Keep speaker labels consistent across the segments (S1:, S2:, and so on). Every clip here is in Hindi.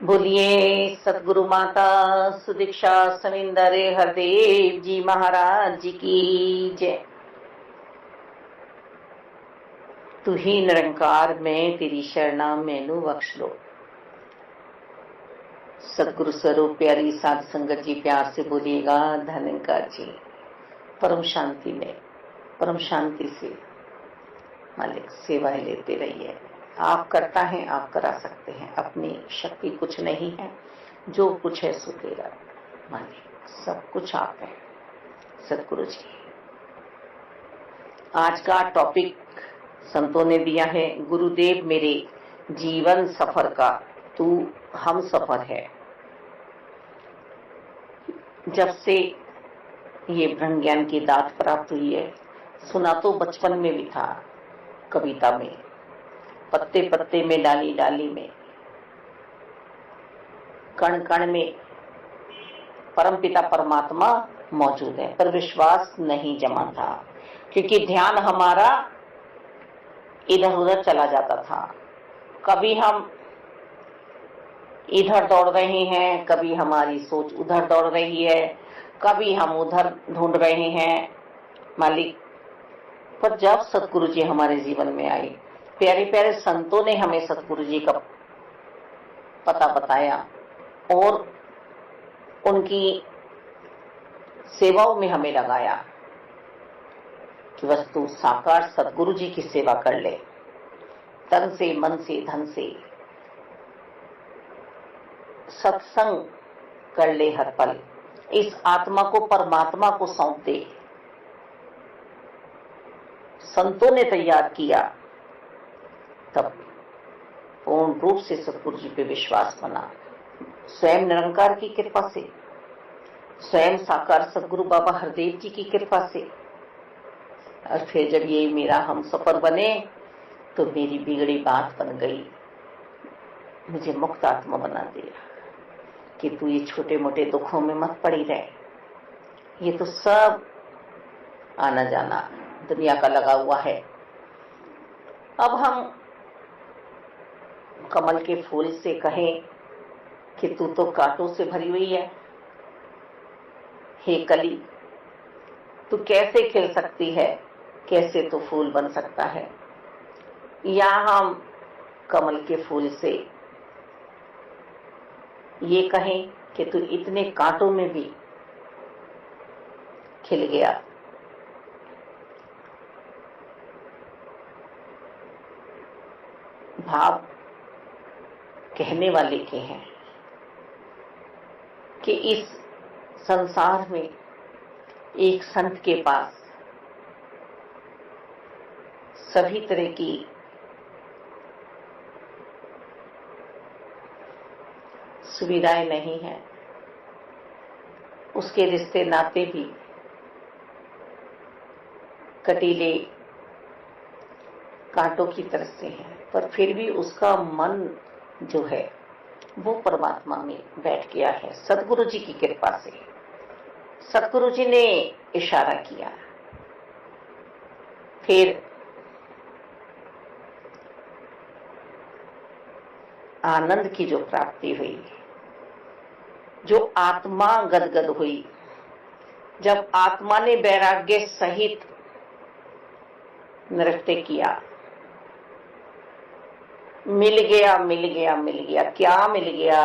S1: बोलिए सतगुरु माता सुदीक्षा सविंदर हरदेव जी महाराज जी की जय। तू ही निरंकार में तेरी शरणा मैनू बख्श लो। सतगुरु स्वरूप प्यारी साध संगत जी प्यार से बोलिएगा धन्यकार जी। परम शांति में परम शांति से मालिक सेवाएं लेते रहिए। आप करता है आप करा सकते हैं, अपनी शक्ति कुछ नहीं है, जो कुछ है सो तेरा मालिक, सब कुछ आप है सतगुरु जी। आज का टॉपिक संतों ने दिया है, गुरुदेव मेरे जीवन सफर का तू हम सफर है। जब से ये ब्रह्म ज्ञान की दात प्राप्त हुई है, सुना तो बचपन में भी था, कविता में, पत्ते पत्ते में, डाली डाली में, कण कण में परमपिता परमात्मा मौजूद है, पर विश्वास नहीं जमा था, क्योंकि ध्यान हमारा इधर उधर चला जाता था। कभी हम इधर दौड़ रहे हैं, कभी हमारी सोच उधर दौड़ रही है, कभी हम उधर ढूंढ रहे हैं मालिक। पर जब सतगुरु जी हमारे जीवन में आए, प्यारे प्यारे संतों ने हमें सतगुरु जी का पता बताया और उनकी सेवाओं में हमें लगाया कि वस्तु साकार सतगुरु जी की सेवा कर ले, तन से मन से धन से, सत्संग कर ले हर पल, इस आत्मा को परमात्मा को सौंप दे। संतों ने तैयार किया, तब पूर्ण रूप से सतगुरु जी पे विश्वास बना, स्वयं निरंकार की कृपा से, स्वयं साकार सतगुरु बाबा हरदेव जी की कृपा से। और फिर जब ये मेरा हम सफर बने तो मेरी बिगड़ी बात बन गई, मुझे मुक्त आत्मा बना दिया कि तू ये छोटे मोटे दुखों में मत पड़ी रहे, ये तो सब आना जाना दुनिया का लगा हुआ है। अब हम कमल के फूल से कहें कि तू तो कांटों से भरी हुई है, हे कली तू कैसे खिल सकती है, कैसे तो फूल बन सकता है। या हम कमल के फूल से ये कहें कि तू इतने कांटों में भी खिल गया। भाव कहने वाले के हैं कि इस संसार में एक संत के पास सभी तरह की सुविधाएं नहीं हैं, उसके रिश्ते नाते भी कटीले कांटों की तरह से हैं, पर फिर भी उसका मन जो है वो परमात्मा में बैठ गया है सतगुरु जी की कृपा से। सतगुरु जी ने इशारा किया, फिर आनंद की जो प्राप्ति हुई, जो आत्मा गदगद हुई, जब आत्मा ने वैराग्य सहित नृत्य किया, मिल गया मिल गया मिल गया। क्या मिल गया?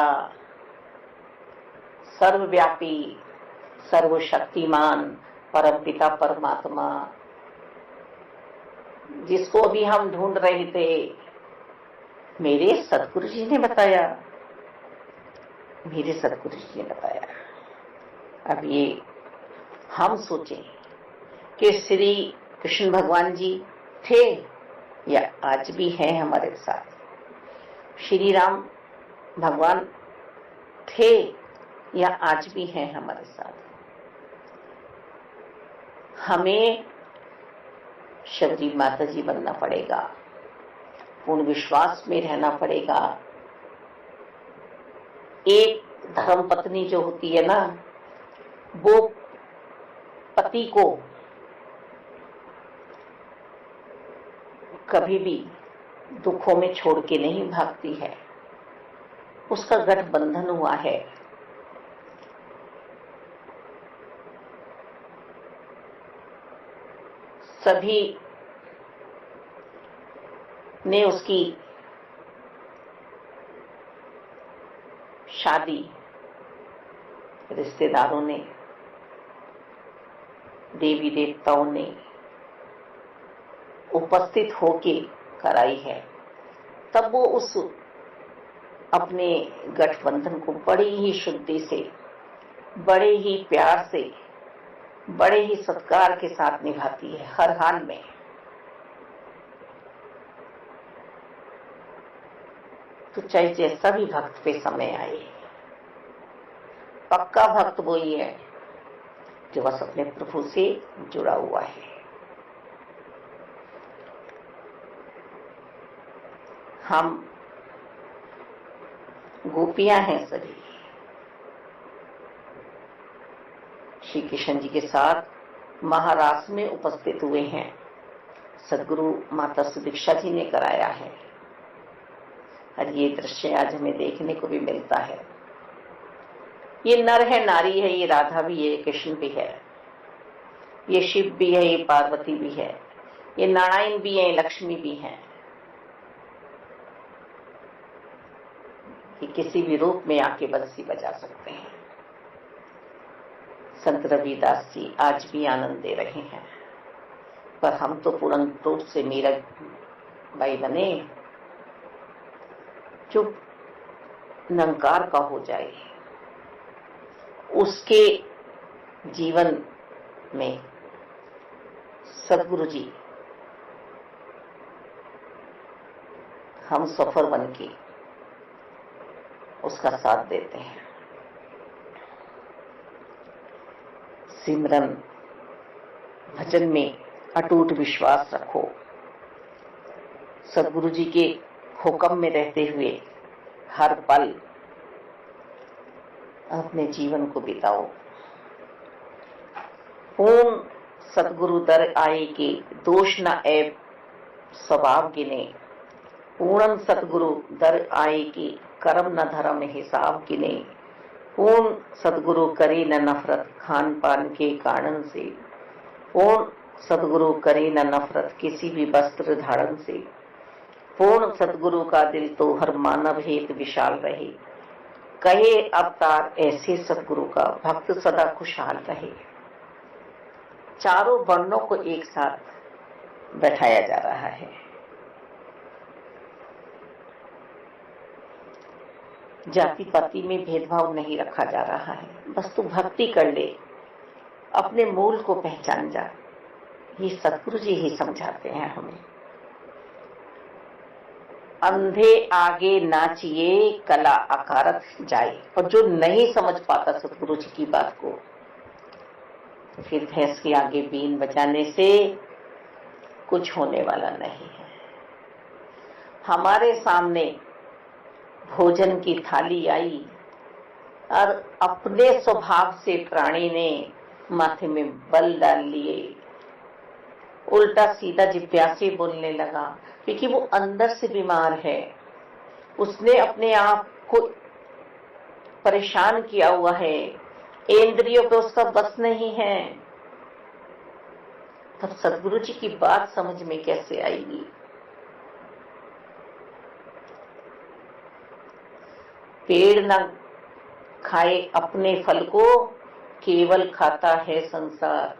S1: सर्वव्यापी सर्वशक्तिमान परमपिता परमात्मा, जिसको अभी हम ढूंढ रहे थे, मेरे सतगुरु जी ने बताया, मेरे सतगुरु जी ने बताया। अब ये हम सोचें कि श्री कृष्ण भगवान जी थे या आज भी हैं हमारे साथ, श्री राम भगवान थे या आज भी हैं हमारे साथ। हमें शबरी माता जी बनना पड़ेगा, पूर्ण विश्वास में रहना पड़ेगा। एक धर्म पत्नी जो होती है ना, वो पति को कभी भी दुखों में छोड़ के नहीं भागती है, उसका गठबंधन हुआ है। सभी ने उसकी शादी रिश्तेदारों ने, देवी देवताओं ने उपस्थित होके कराई है। तब वो उस अपने गठबंधन को बड़ी ही शुद्धि से, बड़े ही प्यार से, बड़े ही सत्कार के साथ निभाती है हर हाल में। तो चाहे जैसा भी भक्त पे समय आए, पक्का भक्त वो ही है जो बस अपने प्रभु से जुड़ा हुआ है। हम गोपियां हैं सभी, श्री कृष्ण जी के साथ महारास में उपस्थित हुए हैं। सदगुरु माता सुदीक्षा जी ने कराया है और ये दृश्य आज हमें देखने को भी मिलता है। ये नर है, नारी है, ये राधा भी है, कृष्ण भी है, ये शिव भी है, ये पार्वती भी है, ये नारायण भी है, लक्ष्मी भी है। ये किसी भी रूप में आके बंसी बजा सकते हैं। संत रविदास जी आज भी आनंद दे रहे हैं, पर हम तो पूर्ण रूप से मीरा बाई बने जो निरंकार का हो जाए। उसके जीवन में सदगुरु जी हम सफर बन के उसका साथ देते हैं। सिमरन भजन में अटूट विश्वास रखो, सदगुरु जी के हुक्म में रहते हुए हर पल अपने जीवन को बिताओ। पूर्ण सदगुरु दर आए के दोष न ऐब स्वभाव गिने, पूर्ण सदगुरु दर आए के कर्म न धर्म हिसाब गिने, पूर्ण सदगुरु करे न नफरत खान पान के कारण से, पूर्ण सदगुरु करे न नफरत किसी भी वस्त्र धारण से, पूर्ण सदगुरु का दिल तो हर मानव हेत विशाल रहे, कहे अवतार ऐसे सदगुरु का भक्त सदा खुशहाल रहे। चारों वर्णों को एक साथ बैठाया जा रहा है। जाति पाति में भेदभाव नहीं रखा जा रहा है। बस तू भक्ति कर ले, अपने मूल को पहचान जा। ये सतगुरु जी ही समझाते हैं हमें। अंधे आगे नाचिए कला अकारत जाए। और जो नहीं समझ पाता सतगुरु जी की बात को, तो फिर भैंस के आगे बीन बजाने से कुछ होने वाला नहीं है। हमारे सामने भोजन की थाली आई और अपने स्वभाव से प्राणी ने माथे में बल डाल लिए, उल्टा सीधा जिज्ञासे बोलने लगा, क्योंकि वो अंदर से बीमार है। उसने अपने आप को परेशान किया हुआ है, इंद्रियों पे उसका बस नहीं है। तब सदगुरु जी की बात समझ में कैसे आएगी? पेड़ न खाए अपने फल को, केवल खाता है संसार।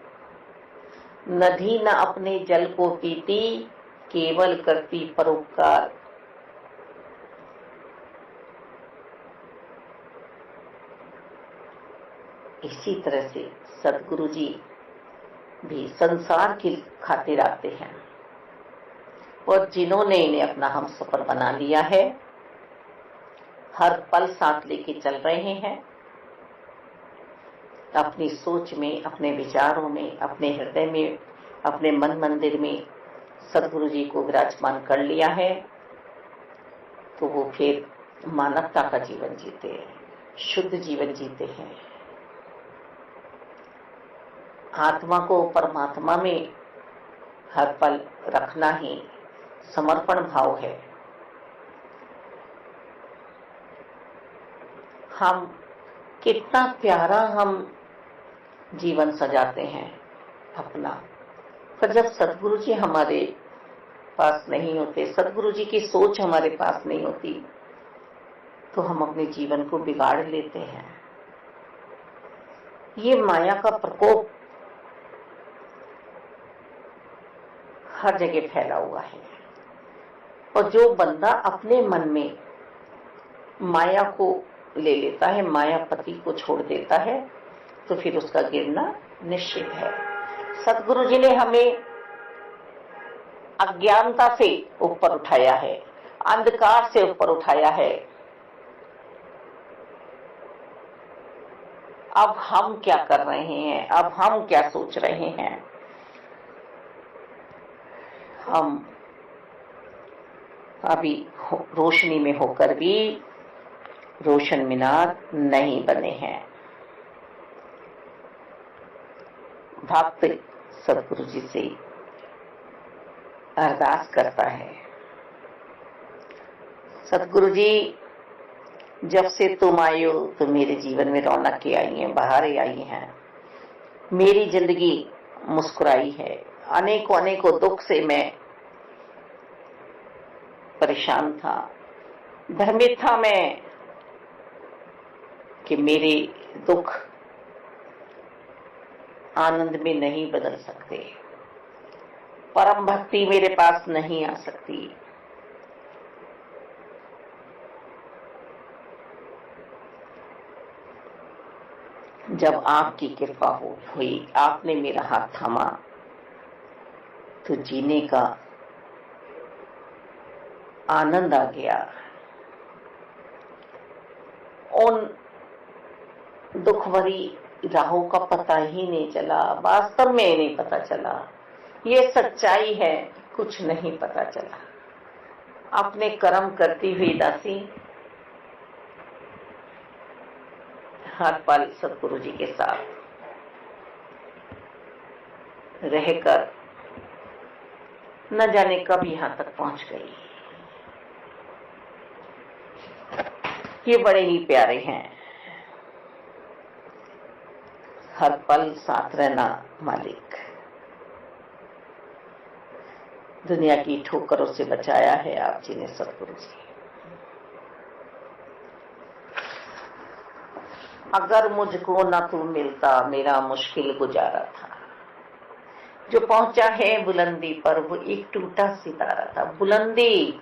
S1: नदी न अपने जल को पीती, केवल करती परोपकार। इसी तरह से सदगुरु जी भी संसार की खातिर आते हैं, और जिन्होंने इन्हें अपना हमसफर बना लिया है, हर पल साथ लेके चल रहे हैं, अपनी सोच में, अपने विचारों में, अपने हृदय में, अपने मन मंदिर में सदगुरु जी को विराजमान कर लिया है, तो वो फिर मानवता का जीवन जीते हैं, शुद्ध जीवन जीते हैं। आत्मा को परमात्मा में हर पल रखना ही समर्पण भाव है। हम कितना प्यारा हम जीवन सजाते हैं अपना। पर जब सदगुरु जी हमारे पास नहीं होते, सदगुरु जी की सोच हमारे पास नहीं होती, तो हम अपने जीवन को बिगाड़ लेते हैं। ये माया का प्रकोप हर जगह फैला हुआ है, और जो बंदा अपने मन में माया को ले लेता है, मायापति को छोड़ देता है, तो फिर उसका गिरना निश्चित है। सदगुरु जी ने हमें अज्ञानता से ऊपर उठाया है, अंधकार से ऊपर उठाया है। अब हम क्या कर रहे हैं, अब हम क्या सोच रहे हैं? हम अभी रोशनी में होकर भी रोशन मीनार नहीं बने हैं। भक्त सदगुरु जी से अरदास करता है, सदगुरु जी जब से तुम आए हो तो मेरे जीवन में रौनकें आई हैं, बहारें आई हैं, मेरी जिंदगी मुस्कुराई है। अनेकों अनेकों दुख से मैं परेशान था, भ्रमित था मैं कि मेरे दुख आनंद में नहीं बदल सकते, परम भक्ति मेरे पास नहीं आ सकती। जब आपकी कृपा हुई, आपने मेरा हाथ थामा, तो जीने का आनंद आ गया। उन दुख भरी राहों का पता ही नहीं चला, वास्तव में नहीं पता चला। ये सच्चाई है, कुछ नहीं पता चला। अपने कर्म करती हुई दासी हर पल सदगुरु जी के साथ रहकर न जाने कब यहां तक पहुंच गई। ये बड़े ही प्यारे हैं, हर पल साथ रहना मालिक। दुनिया की ठोकरों से बचाया है आप जी ने सदगुरु जी। अगर मुझको न तू मिलता, मेरा मुश्किल गुजारा था। जो पहुंचा है बुलंदी पर, वो एक टूटा सितारा था। बुलंदी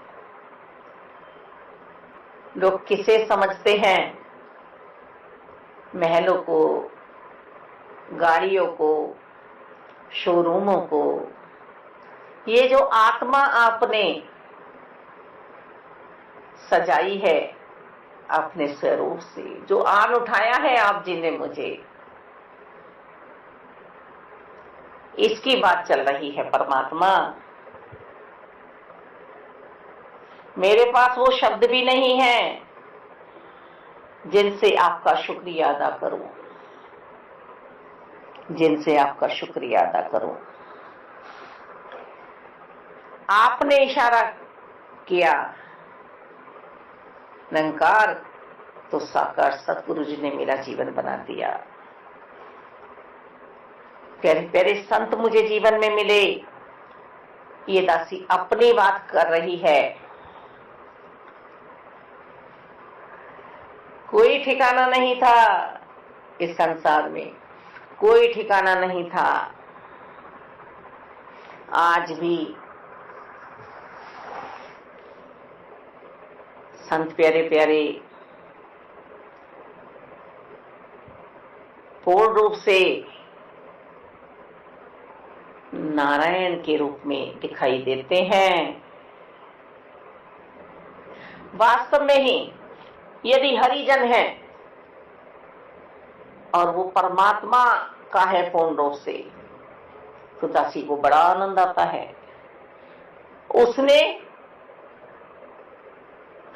S1: लोग किसे समझते हैं? महलों को, गाड़ियों को, शोरूमों को। ये जो आत्मा आपने सजाई है अपने स्वरूप से, जो आन उठाया है आप जी ने मुझे, इसकी बात चल रही है परमात्मा। मेरे पास वो शब्द भी नहीं है जिनसे आपका शुक्रिया अदा करूं, जिनसे आपका शुक्रिया अदा करूं। आपने इशारा किया निरंकार, तो साकार सतगुरु जी ने मेरा जीवन बना दिया। प्यारे प्यारे संत मुझे जीवन में मिले। ये दासी अपनी बात कर रही है। कोई ठिकाना नहीं था इस संसार में, कोई ठिकाना नहीं था। आज भी संत प्यारे प्यारे पूर्ण रूप से नारायण के रूप में दिखाई देते हैं। वास्तव में ही यदि हरिजन है और वो परमात्मा का है पूर्ण रूप से, तो दासी को बड़ा आनंद आता है। उसने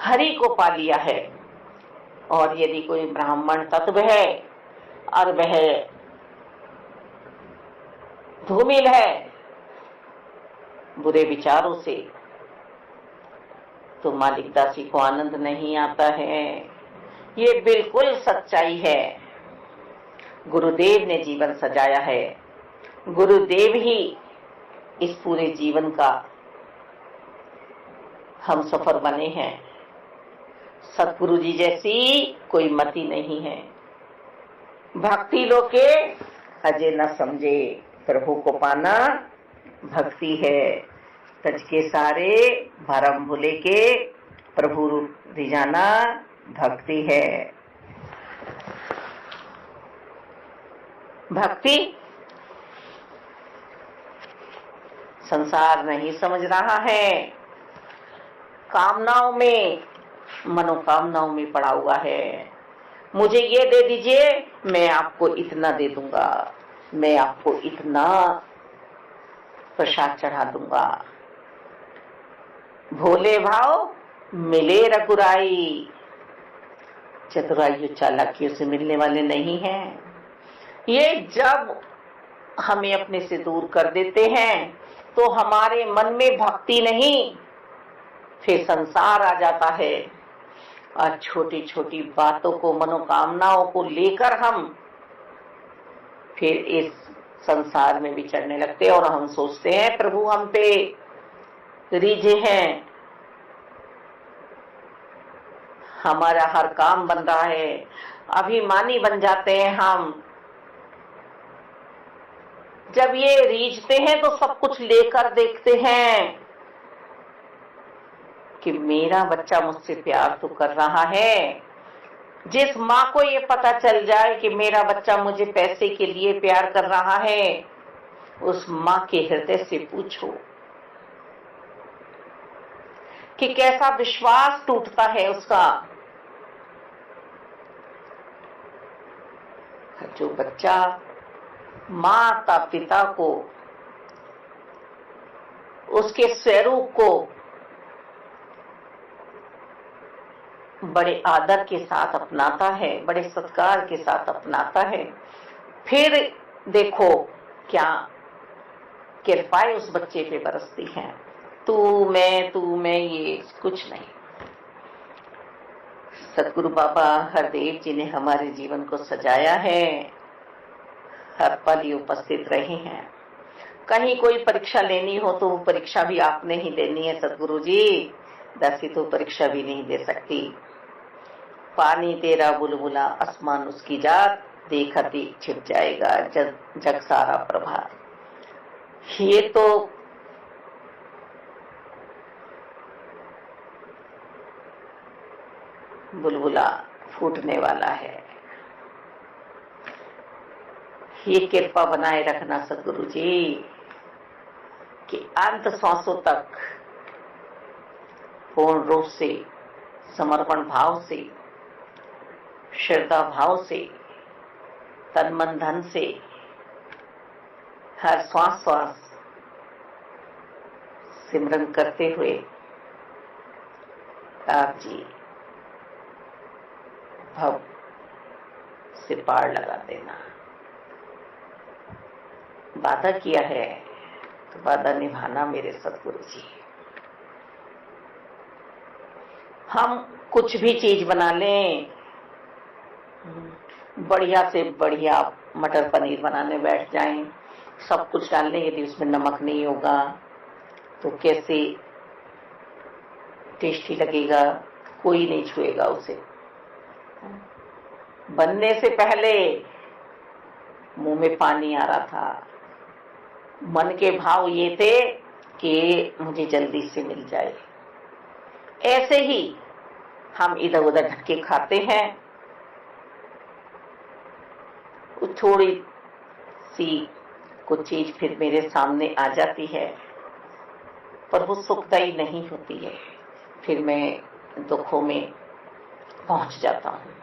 S1: हरि को पा लिया है। और यदि कोई ब्राह्मण तत्व है और वह धूमिल है बुरे विचारों से, तो मालिक दासी को आनंद नहीं आता है। ये बिल्कुल सच्चाई है। गुरुदेव ने जीवन सजाया है, गुरुदेव ही इस पूरे जीवन का हम सफर बने हैं। सतगुरु जी जैसी कोई मति नहीं है। भक्ति लोके अजय न समझे, प्रभु को पाना भक्ति है। तज के सारे भरम भूले के, प्रभु रिझाना भक्ति है। भक्ति संसार नहीं समझ रहा है, कामनाओं में, मनोकामनाओं में पड़ा हुआ है। मुझे ये दे दीजिए, मैं आपको इतना दे दूंगा, मैं आपको इतना प्रसाद चढ़ा दूंगा। भोले भाव मिले रघुराई, चतुराइयों चालाकियों से मिलने वाले नहीं हैं। ये जब हमें अपने से दूर कर देते हैं तो हमारे मन में भक्ति नहीं, फिर संसार आ जाता है और छोटी छोटी बातों को, मनोकामनाओं को लेकर हम फिर इस संसार में विचरने लगते हैं और हम सोचते हैं प्रभु हम पे रीझे हैं, हमारा हर काम बन रहा है। अभिमानी बन जाते हैं हम। जब ये रीझते हैं तो सब कुछ लेकर देखते हैं कि मेरा बच्चा मुझसे प्यार तो कर रहा है। जिस माँ को ये पता चल जाए कि मेरा बच्चा मुझे पैसे के लिए प्यार कर रहा है, उस माँ के हृदय से पूछो कि कैसा विश्वास टूटता है उसका। जो बच्चा माता पिता को, उसके स्वरूप को बड़े आदर के साथ अपनाता है, बड़े सत्कार के साथ अपनाता है, फिर देखो क्या कृपाएं उस बच्चे पे बरसती हैं। तू मैं ये कुछ नहीं। सतगुरु बाबा हरदेव जी ने हमारे जीवन को सजाया है, हर पल ही उपस्थित रहे हैं। कहीं कोई परीक्षा लेनी हो तो वो परीक्षा भी आपने ही लेनी है सतगुरु जी, दासी तो परीक्षा भी नहीं दे सकती। पानी तेरा बुलबुला, आसमान उसकी जात, देखती छिप जाएगा जग सारा प्रभात। ये तो बुलबुला फूटने वाला है। ये कृपा बनाए रखना सतगुरु जी कि अंत सांसों तक पूर्ण रूप से, समर्पण भाव से, श्रद्धा भाव से, तन मन धन से, हर श्वास श्वास सिमरन करते हुए आप जी भव से पार लगा देना। वादा किया है तो वादा निभाना मेरे सतगुरु जी। हम कुछ भी चीज बना लें, बढ़िया से बढ़िया मटर पनीर बनाने बैठ जाएं, सब कुछ डाल लें, यदि उसमें नमक नहीं होगा तो कैसे टेस्टी लगेगा, कोई नहीं छुएगा उसे। बनने से पहले मुंह में पानी आ रहा था, मन के भाव ये थे कि मुझे जल्दी से मिल जाए। ऐसे ही हम इधर उधर धक्के खाते हैं, थोड़ी सी कुछ चीज फिर मेरे सामने आ जाती है, पर वो सुखदायी नहीं होती है, फिर मैं दुखों में पहुंच जाता हूं।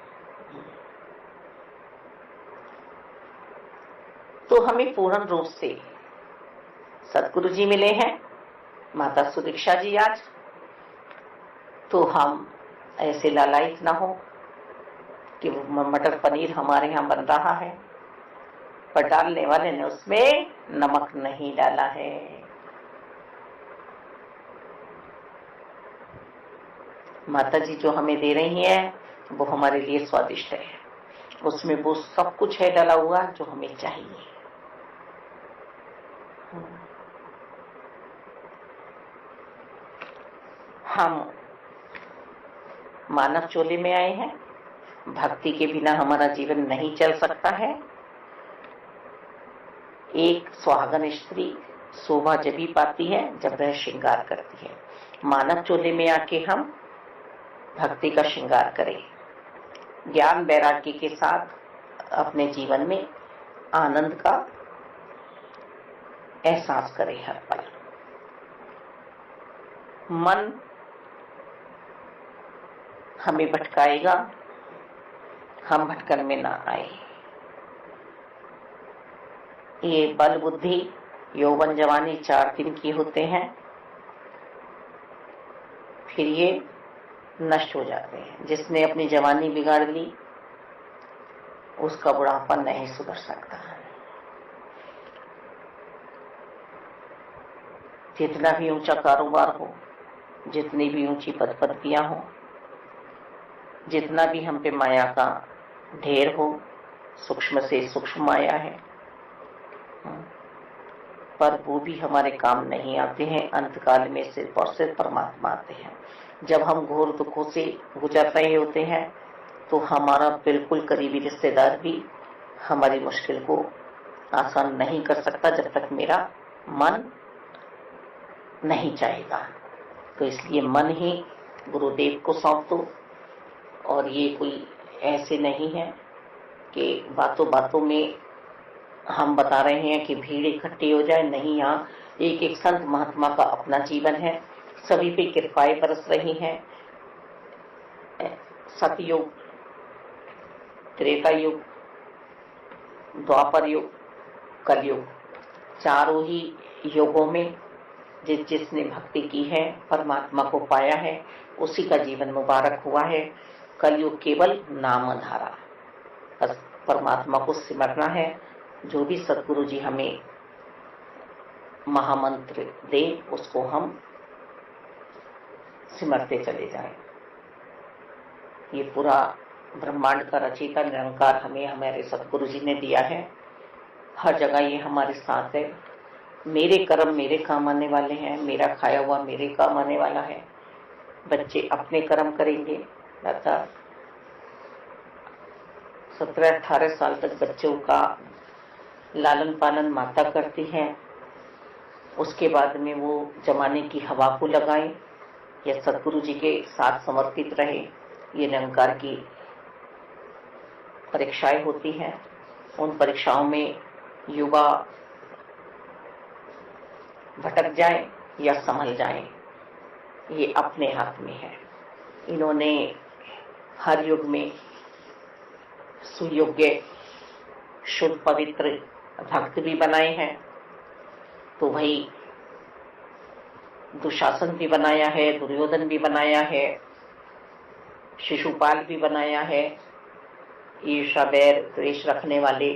S1: तो हमें पूर्ण रूप से सतगुरु जी मिले हैं, माता सुदीक्षा जी आज, तो हम ऐसे लालायित ना हो कि मटर पनीर हमारे यहाँ बन रहा है पर डालने वाले ने उसमें नमक नहीं डाला है। माता जी जो हमें दे रही हैं वो हमारे लिए स्वादिष्ट है, उसमें वो सब कुछ है डाला हुआ जो हमें चाहिए। हम मानव चोले में आए हैं, भक्ति के बिना हमारा जीवन नहीं चल सकता है। एक सुहागन स्त्री शोभा जभी पाती है जब वह श्रृंगार करती है। मानव चोले में आके हम भक्ति का श्रृंगार करें, ज्ञान वैराग्य के साथ अपने जीवन में आनंद का एहसास करें हर पल। मन हमें भटकाएगा, हम भटकन में ना आए। ये बल बुद्धि यौवन जवानी 4 दिन की होते हैं, फिर ये नष्ट हो जाते हैं। जिसने अपनी जवानी बिगाड़ ली उसका बुढ़ापा नहीं सुधर सकता। जितना भी ऊंचा कारोबार हो, जितनी भी ऊंची पद पदवियां हो, जितना भी हम पे माया का ढेर हो, सूक्ष्म से सूक्ष्म माया है, पर वो भी हमारे काम नहीं आते हैं। अंतकाल में सिर्फ और सिर्फ परमात्मा आते हैं। जब हम घोर दुखों से गुजर रहे होते हैं तो हमारा बिल्कुल करीबी रिश्तेदार भी हमारी मुश्किल को आसान नहीं कर सकता जब तक मेरा मन नहीं चाहेगा। तो इसलिए मन ही गुरुदेव को सौंप दो। और ये कोई ऐसे नहीं है कि बातों बातों में हम बता रहे हैं कि भीड़ इकट्ठी हो जाए। नहीं, यहाँ एक एक संत महात्मा का अपना जीवन है, सभी पे कृपाएं बरस रही हैं। सतयुग, त्रेता युग, द्वापर युग, कलयुग, चारों ही युगों में जिसने भक्ति की है, परमात्मा को पाया है, उसी का जीवन मुबारक हुआ है। कलयुग केवल नाम धारा, बस परमात्मा को सिमरना है। जो भी सतगुरु जी हमें महामंत्र दे उसको हम सिमरते चले जाएं। ये पूरा ब्रह्मांड का रचयिता निरंकार हमें हमारे सतगुरु जी ने दिया है। हर जगह ये हमारे साथ है। मेरे कर्म मेरे काम आने वाले हैं, मेरा खाया हुआ मेरे काम आने वाला है। बच्चे अपने कर्म करेंगे। 17-18 साल तक बच्चों का लालन पालन माता करती है। उसके बाद में वो जमाने की हवा को लगाए या सतगुरु जी के साथ समर्पित रहे। ये निरंकार की परीक्षाएं होती हैं। उन परीक्षाओं में युवा भटक जाए या संभल जाए, ये अपने हाथ में है। इन्होंने हर युग में सुयोग्य, शुद्ध, पवित्र भक्त भी बनाए हैं। तो भाई दुशासन भी बनाया है, दुर्योधन भी बनाया है, शिशुपाल भी बनाया है, ईर्ष्या बैर द्वेष रखने वाले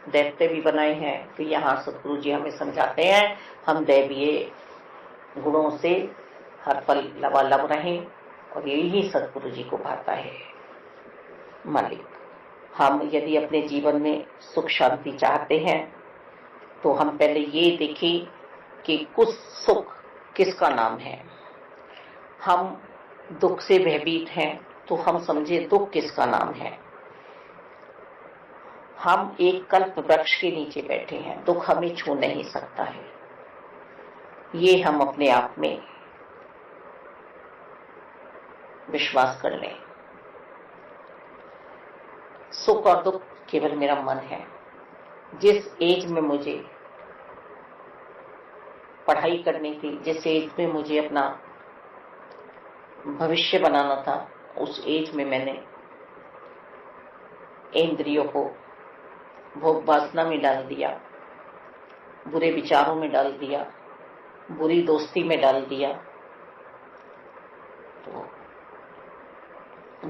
S1: दैत्य भी बनाए हैं। तो यहाँ सतगुरु जी हमें समझाते हैं हम दैवीय गुणों से हर पल लबालब रहें, और यही सतगुरु जी को भाता है। मालिक, हम यदि अपने जीवन में सुख शांति चाहते हैं तो हम पहले ये देखें कि कुछ सुख किसका नाम है। हम दुख से भयभीत हैं तो हम समझे दुख किसका नाम है। हम एक कल्प वृक्ष के नीचे बैठे हैं, दुख हमें छू नहीं सकता है। ये हम अपने आप में विश्वास कर लें। सुख और दुख केवल मेरा मन है। जिस एज में मुझे पढ़ाई करनी थी, जिस एज में मुझे अपना भविष्य बनाना था, उस एज में मैंने इंद्रियों को भोग वासना में डाल दिया, बुरे विचारों में डाल दिया, बुरी दोस्ती में डाल दिया। तो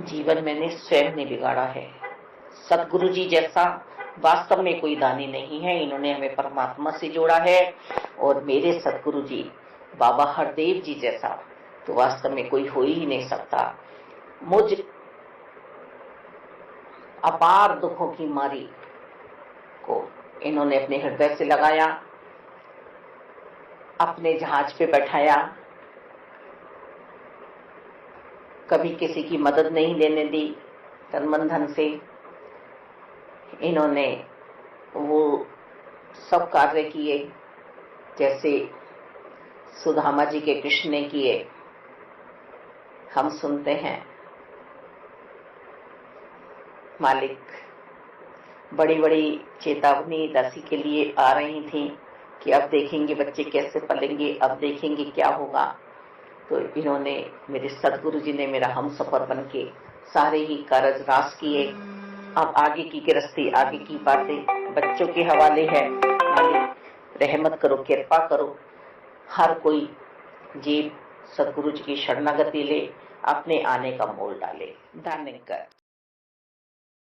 S1: जीवन मैंने स्वयं ने बिगाड़ा है। सतगुरु जी जैसा वास्तव में कोई दानी नहीं है। इन्होंने हमें परमात्मा से जोड़ा है। और मेरे सतगुरु जी बाबा हरदेव जी जैसा तो वास्तव में कोई हो ही नहीं सकता। मुझ अपार दुखों की मारी को इन्होंने अपने हृदय से लगाया, अपने जहाज पे बैठाया, कभी किसी की मदद नहीं लेने दी। तन मन धन से इन्होंने वो सब कार्य किए जैसे सुदामा जी के कृष्ण ने किए। हम सुनते हैं मालिक बड़ी बड़ी चेतावनी दासी के लिए आ रही थी कि अब देखेंगे बच्चे कैसे पलेंगे, अब देखेंगे क्या होगा। तो इन्होंने, मेरे सदगुरु जी ने मेरा हम सफर बन के सारे ही कारज रास किए। अब आगे की गृहस्थी, आगे की बातें बच्चों के हवाले है। मालिक रहमत करो, कृपा करो, हर कोई जीव सदगुरु जी की शरणागति ले, अपने आने का मोल डाले। धन्यवाद।